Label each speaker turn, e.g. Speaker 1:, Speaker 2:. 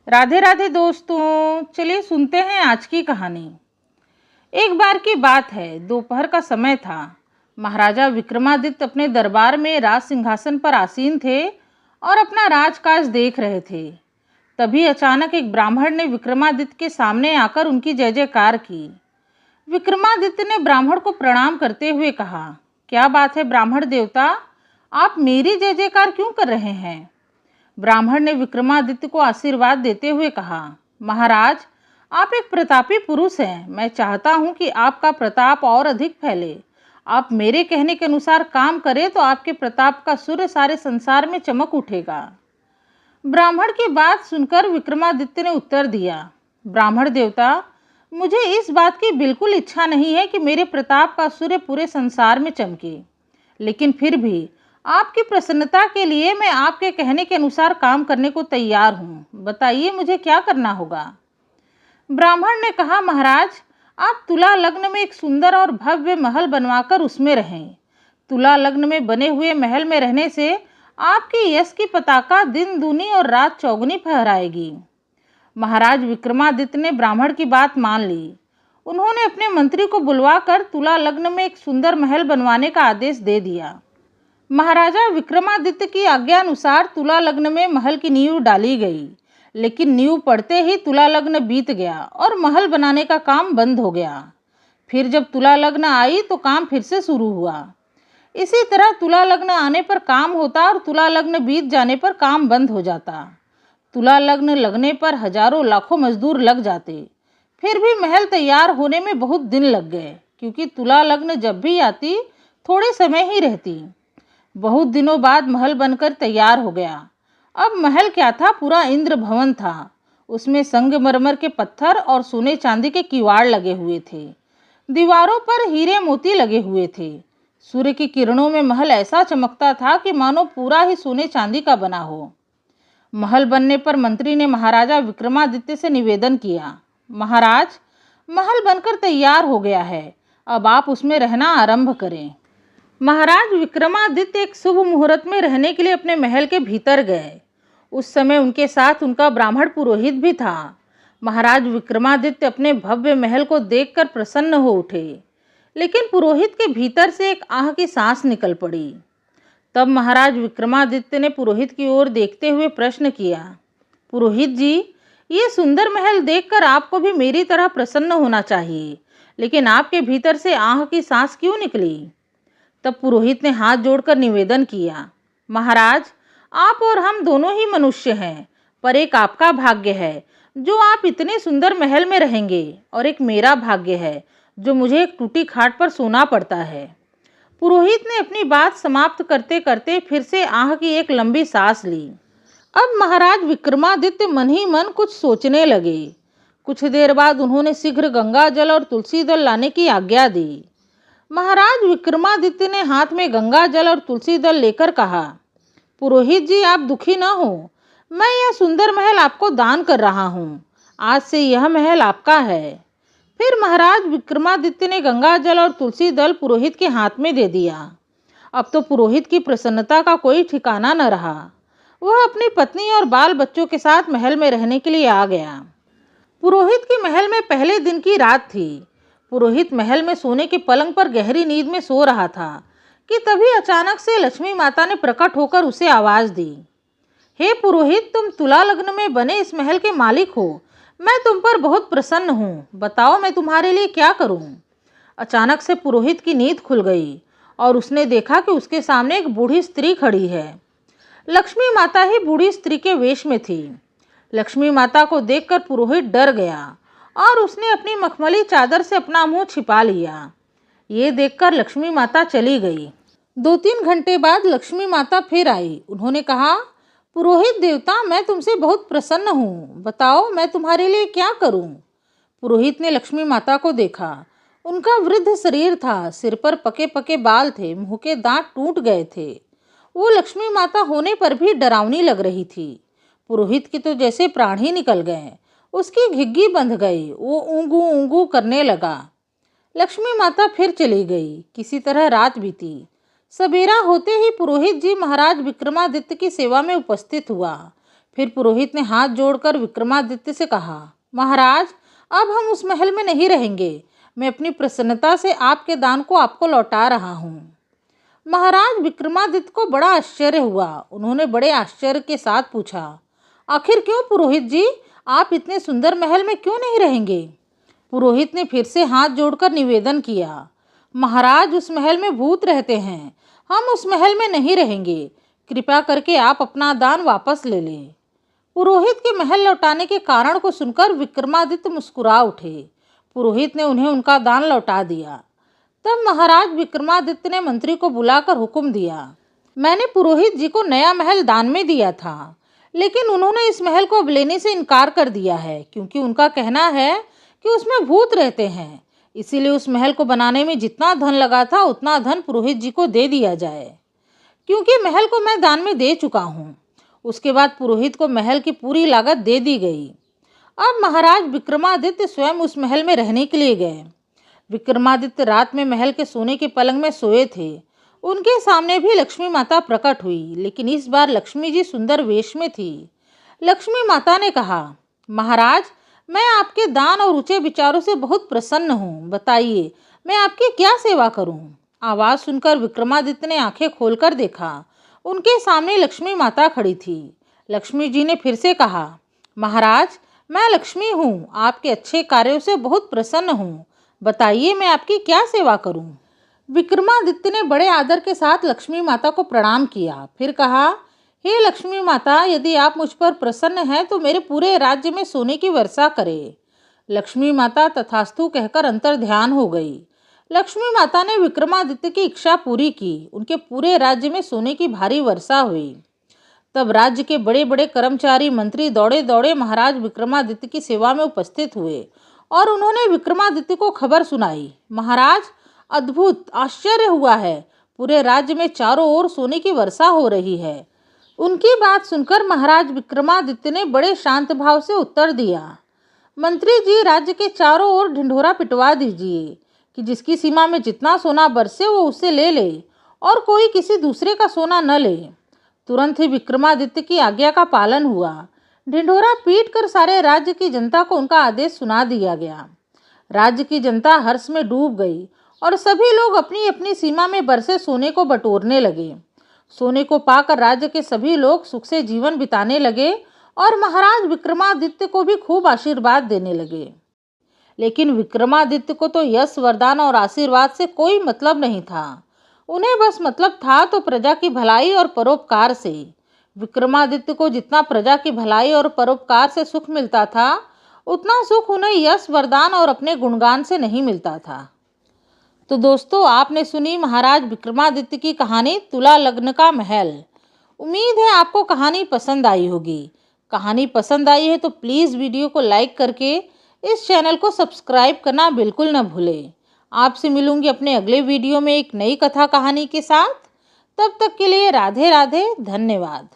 Speaker 1: राधे राधे दोस्तों, चलिए सुनते हैं आज की कहानी। एक बार की बात है, दोपहर का समय था। महाराजा विक्रमादित्य अपने दरबार में राज सिंहासन पर आसीन थे और अपना राजकाज देख रहे थे। तभी अचानक एक ब्राह्मण ने विक्रमादित्य के सामने आकर उनकी जय जयकार की। विक्रमादित्य ने ब्राह्मण को प्रणाम करते हुए कहा, क्या बात है ब्राह्मण देवता, आप मेरी जय जयकार क्यों कर रहे हैं? ब्राह्मण ने विक्रमादित्य को आशीर्वाद देते हुए कहा, महाराज, आप एक प्रतापी पुरुष हैं। मैं चाहता हूं कि आपका प्रताप और अधिक फैले। आप मेरे कहने के अनुसार काम करें तो आपके प्रताप का सूर्य सारे संसार में चमक उठेगा। ब्राह्मण की बात सुनकर विक्रमादित्य ने उत्तर दिया, ब्राह्मण देवता, मुझे इस बात की बिल्कुल इच्छा नहीं है कि मेरे प्रताप का सूर्य पूरे संसार में चमके, लेकिन फिर भी आपकी प्रसन्नता के लिए मैं आपके कहने के अनुसार काम करने को तैयार हूँ। बताइए मुझे क्या करना होगा? ब्राह्मण ने कहा, महाराज, आप तुला लग्न में एक सुंदर और भव्य महल बनवाकर उसमें रहें। तुला लग्न में बने हुए महल में रहने से आपकी यश की पताका दिन दूनी और रात चौगुनी फहराएगी। महाराज विक्रमादित्य ने ब्राह्मण की बात मान ली। उन्होंने अपने मंत्री को बुलवाकर तुला लग्न में एक सुंदर महल बनवाने का आदेश दे दिया। महाराजा विक्रमादित्य की आज्ञानुसार तुला लग्न में महल की नींव डाली गई, लेकिन नींव पड़ते ही तुला लग्न बीत गया और महल बनाने का काम बंद हो गया। फिर जब तुला लग्न आई तो काम फिर से शुरू हुआ। इसी तरह तुला लग्न आने पर काम होता और तुला लग्न बीत जाने पर काम बंद हो जाता। तुला लग्न लगने पर हजारों लाखों मजदूर लग जाते, फिर भी महल तैयार होने में बहुत दिन लग गए, क्योंकि तुला लग्न जब भी आती थोड़े समय ही रहती। बहुत दिनों बाद महल बनकर तैयार हो गया। अब महल क्या था, पूरा इंद्र भवन था। उसमें संगमरमर के पत्थर और सोने चांदी के किवाड़ लगे हुए थे। दीवारों पर हीरे मोती लगे हुए थे। सूर्य की किरणों में महल ऐसा चमकता था कि मानो पूरा ही सोने चांदी का बना हो। महल बनने पर मंत्री ने महाराजा विक्रमादित्य से निवेदन किया, महाराज, महल बनकर तैयार हो गया है, अब आप उसमें रहना आरंभ करें। महाराज विक्रमादित्य एक शुभ मुहूर्त में रहने के लिए अपने महल के भीतर गए। उस समय उनके साथ उनका ब्राह्मण पुरोहित भी था। महाराज विक्रमादित्य अपने भव्य महल को देखकर प्रसन्न हो उठे, लेकिन पुरोहित के भीतर से एक आह की सांस निकल पड़ी। तब महाराज विक्रमादित्य ने पुरोहित की ओर देखते हुए प्रश्न किया, पुरोहित जी, ये सुंदर महल देखकर आपको भी मेरी तरह प्रसन्न होना चाहिए, लेकिन आपके भीतर से आह की सांस क्यों निकली? तब पुरोहित ने हाथ जोड़कर निवेदन किया, महाराज, आप और हम दोनों ही मनुष्य हैं, पर एक आपका भाग्य है जो आप इतने सुंदर महल में रहेंगे, और एक मेरा भाग्य है जो मुझे एक टूटी खाट पर सोना पड़ता है। पुरोहित ने अपनी बात समाप्त करते करते फिर से आह की एक लंबी सांस ली। अब महाराज विक्रमादित्य मन ही मन कुछ सोचने लगे। कुछ देर बाद उन्होंने शीघ्र गंगा जल और तुलसी दल लाने की आज्ञा दी। महाराज विक्रमादित्य ने हाथ में गंगा जल और तुलसी दल लेकर कहा, पुरोहित जी, आप दुखी न हो, मैं यह सुंदर महल आपको दान कर रहा हूँ। आज से यह महल आपका है। फिर महाराज विक्रमादित्य ने गंगा जल और तुलसी दल पुरोहित के हाथ में दे दिया। अब तो पुरोहित की प्रसन्नता का कोई ठिकाना न रहा। वह अपनी पत्नी और बाल बच्चों के साथ महल में रहने के लिए आ गया। पुरोहित की महल में पहले दिन की रात थी। पुरोहित महल में सोने के पलंग पर गहरी नींद में सो रहा था कि तभी अचानक से लक्ष्मी माता ने प्रकट होकर उसे आवाज दी, हे पुरोहित, तुम तुला लग्न में बने इस महल के मालिक हो। मैं तुम पर बहुत प्रसन्न हूँ। बताओ मैं तुम्हारे लिए क्या करूँ? अचानक से पुरोहित की नींद खुल गई और उसने देखा कि उसके सामने एक बूढ़ी स्त्री खड़ी है। लक्ष्मी माता ही बूढ़ी स्त्री के वेश में थी। लक्ष्मी माता को देखकर पुरोहित डर गया और उसने अपनी मखमली चादर से अपना मुंह छिपा लिया। ये देखकर लक्ष्मी माता चली गई। 2-3 घंटे बाद लक्ष्मी माता फिर आई। उन्होंने कहा, पुरोहित देवता, मैं तुमसे बहुत प्रसन्न हूँ। बताओ मैं तुम्हारे लिए क्या करूँ? पुरोहित ने लक्ष्मी माता को देखा। उनका वृद्ध शरीर था, सिर पर पके पके बाल थे, मुंह के दांत टूट गए थे। वो लक्ष्मी माता होने पर भी डरावनी लग रही थी। पुरोहित के तो जैसे प्राण ही निकल गए। उसकी घिग्गी बंध गई। वो ऊँगू ऊँगू करने लगा। लक्ष्मी माता फिर चली गई। किसी तरह रात बीती। सवेरा होते ही पुरोहित जी महाराज विक्रमादित्य की सेवा में उपस्थित हुआ। फिर पुरोहित ने हाथ जोड़कर विक्रमादित्य से कहा, महाराज, अब हम उस महल में नहीं रहेंगे। मैं अपनी प्रसन्नता से आपके दान को आपको लौटा रहा हूँ। महाराज विक्रमादित्य को बड़ा आश्चर्य हुआ। उन्होंने बड़े आश्चर्य के साथ पूछा, आखिर क्यों पुरोहित जी, आप इतने सुंदर महल में क्यों नहीं रहेंगे? पुरोहित ने फिर से हाथ जोड़कर निवेदन किया, महाराज, उस महल में भूत रहते हैं, हम उस महल में नहीं रहेंगे। कृपया करके आप अपना दान वापस ले लें। पुरोहित के महल लौटाने के कारण को सुनकर विक्रमादित्य मुस्कुरा उठे। पुरोहित ने उन्हें उनका दान लौटा दिया। तब महाराज विक्रमादित्य ने मंत्री को बुलाकर हुक्म दिया, मैंने पुरोहित जी को नया महल दान में दिया था, लेकिन उन्होंने इस महल को अब लेने से इनकार कर दिया है, क्योंकि उनका कहना है कि उसमें भूत रहते हैं। इसीलिए उस महल को बनाने में जितना धन लगा था उतना धन पुरोहित जी को दे दिया जाए, क्योंकि महल को मैं दान में दे चुका हूँ। उसके बाद पुरोहित को महल की पूरी लागत दे दी गई। अब महाराज विक्रमादित्य स्वयं उस महल में रहने के लिए गए। विक्रमादित्य रात में महल के सोने के पलंग में सोए थे। उनके सामने भी लक्ष्मी माता प्रकट हुई, लेकिन इस बार लक्ष्मी जी सुंदर वेश में थी। लक्ष्मी माता ने कहा, महाराज, मैं आपके दान और ऊंचे विचारों से बहुत प्रसन्न हूँ। बताइए, मैं आपकी क्या सेवा करूँ? आवाज़ सुनकर विक्रमादित्य ने आंखें खोलकर देखा। उनके सामने लक्ष्मी माता खड़ी थी। लक्ष्मी जी ने फिर से कहा, महाराज, मैं लक्ष्मी हूँ, आपके अच्छे कार्यों से बहुत प्रसन्न हूँ। बताइए, मैं आपकी क्या सेवा करूं? विक्रमादित्य ने बड़े आदर के साथ लक्ष्मी माता को प्रणाम किया। फिर कहा, हे लक्ष्मी माता, यदि आप मुझ पर प्रसन्न हैं तो मेरे पूरे राज्य में सोने की वर्षा करें। लक्ष्मी माता तथास्तु कहकर अंतर ध्यान हो गई। लक्ष्मी माता ने विक्रमादित्य की इच्छा पूरी की। उनके पूरे राज्य में सोने की भारी वर्षा हुई। तब राज्य के बड़े बड़े कर्मचारी मंत्री दौड़े दौड़े महाराज विक्रमादित्य की सेवा में उपस्थित हुए और उन्होंने विक्रमादित्य को खबर सुनाई, महाराज, अद्भुत आश्चर्य हुआ है, पूरे राज्य में चारों ओर सोने की वर्षा हो रही है। उनकी बात सुनकर महाराज विक्रमादित्य ने बड़े शांत भाव से उत्तर दिया, मंत्री जी, राज्य के चारों ओर ढिंढोरा पिटवा दीजिए कि जिसकी सीमा में जितना सोना बरसे वो उसे ले ले और कोई किसी दूसरे का सोना न ले। तुरंत ही विक्रमादित्य की आज्ञा का पालन हुआ। ढिंढोरा पीट कर सारे राज्य की जनता को उनका आदेश सुना दिया गया। राज्य की जनता हर्ष में डूब गई और सभी लोग अपनी अपनी सीमा में बरसे सोने को बटोरने लगे। सोने को पाकर राज्य के सभी लोग सुख से जीवन बिताने लगे और महाराज विक्रमादित्य को भी खूब आशीर्वाद देने लगे। लेकिन विक्रमादित्य को तो यश, वरदान और आशीर्वाद से कोई मतलब नहीं था। उन्हें बस मतलब था तो प्रजा की भलाई और परोपकार से। विक्रमादित्य को जितना प्रजा की भलाई और परोपकार से सुख मिलता था, उतना सुख उन्हें यश, वरदान और अपने गुणगान से नहीं मिलता था। तो दोस्तों, आपने सुनी महाराज विक्रमादित्य की कहानी तुला लग्न का महल। उम्मीद है आपको कहानी पसंद आई होगी। कहानी पसंद आई है तो प्लीज़ वीडियो को लाइक करके इस चैनल को सब्सक्राइब करना बिल्कुल न भूलें। आपसे मिलूंगी अपने अगले वीडियो में एक नई कथा कहानी के साथ। तब तक के लिए राधे राधे, धन्यवाद।